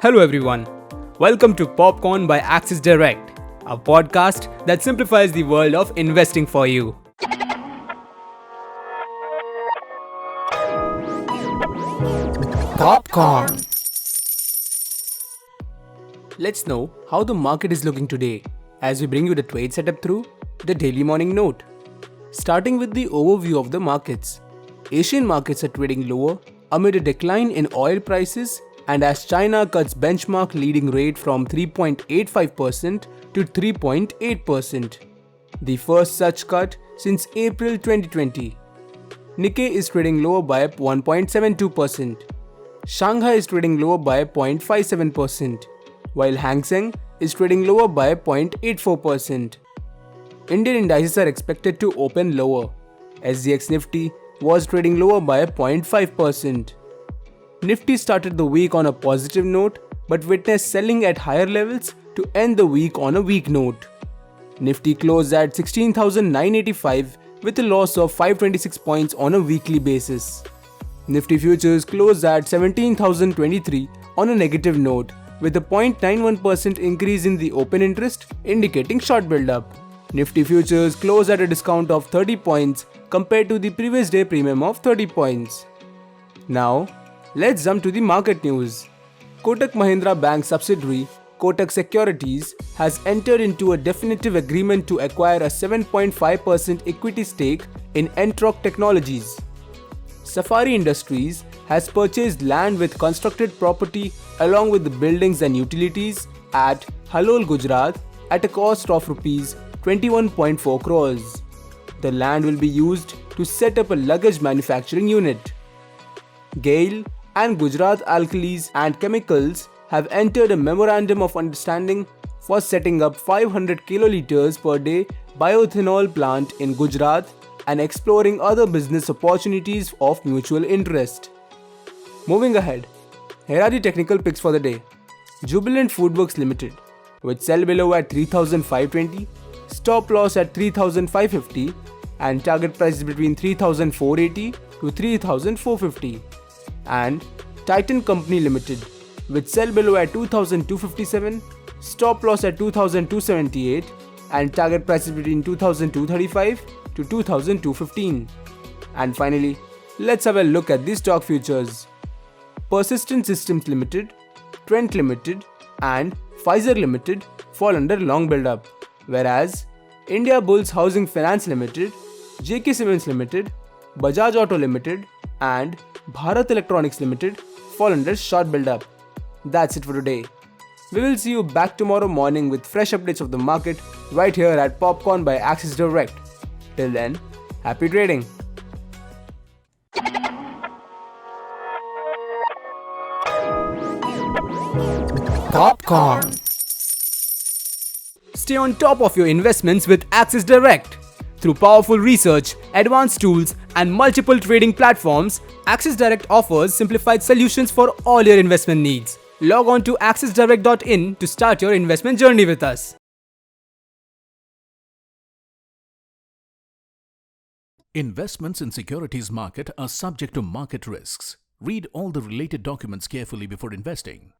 Hello everyone. Welcome to Popcorn by Axis Direct, a podcast that simplifies the world of investing for you. Popcorn. Let's know how the market is looking today as we bring you the trade setup through the daily morning note. Starting with the overview of the markets. Asian markets are trading lower amid a decline in oil prices and as China cuts benchmark leading rate from 3.85% to 3.8%, the first such cut since April 2020. Nikkei is trading lower by 1.72%. Shanghai is trading lower by 0.57%, while Hang Seng is trading lower by 0.84%. Indian indices are expected to open lower. SGX Nifty was trading lower by 0.5%. Nifty started the week on a positive note but witnessed selling at higher levels to end the week on a weak note. Nifty closed at 16,985 with a loss of 526 points on a weekly basis. Nifty futures closed at 17,023 on a negative note with a 0.91% increase in the open interest indicating short build-up. Nifty futures closed at a discount of 30 points compared to the previous day premium of 30 points. Now, let's jump to the market news. Kotak Mahindra Bank subsidiary Kotak Securities has entered into a definitive agreement to acquire a 7.5% equity stake in Entrock Technologies. Safari Industries has purchased land with constructed property along with the buildings and utilities at Halol, Gujarat at a cost of Rs 21.4 crores. The land will be used to set up a luggage manufacturing unit. GAIL and Gujarat Alkalis and Chemicals have entered a memorandum of understanding for setting up 500 kiloliters per day bioethanol plant in Gujarat and exploring other business opportunities of mutual interest. Moving ahead, here are the technical picks for the day. Jubilant FoodWorks Limited with sell below at 3,520, stop loss at 3,550 and target price between 3,480 to 3,450. And Titan Company Limited with sell below at 2,257, stop loss at 2,278 and target prices between 2,235 to 2,215. And finally, let's have a look at the stock futures. Persistent Systems Limited, Trent Limited and Pfizer Limited fall under long build-up, whereas India Bulls Housing Finance Limited, JK Cements Limited, Bajaj Auto Limited and Bharat Electronics Limited fall under short build-up. That's it for today. We will see you back tomorrow morning with fresh updates of the market right here at Popcorn by Axis Direct. Till then, happy trading! Popcorn. Stay on top of your investments with Axis Direct. Through powerful research, advanced tools, and multiple trading platforms, Axis Direct offers simplified solutions for all your investment needs. Log on to axisdirect.in to start your investment journey with us. Investments in securities market are subject to market risks. Read all the related documents carefully before investing.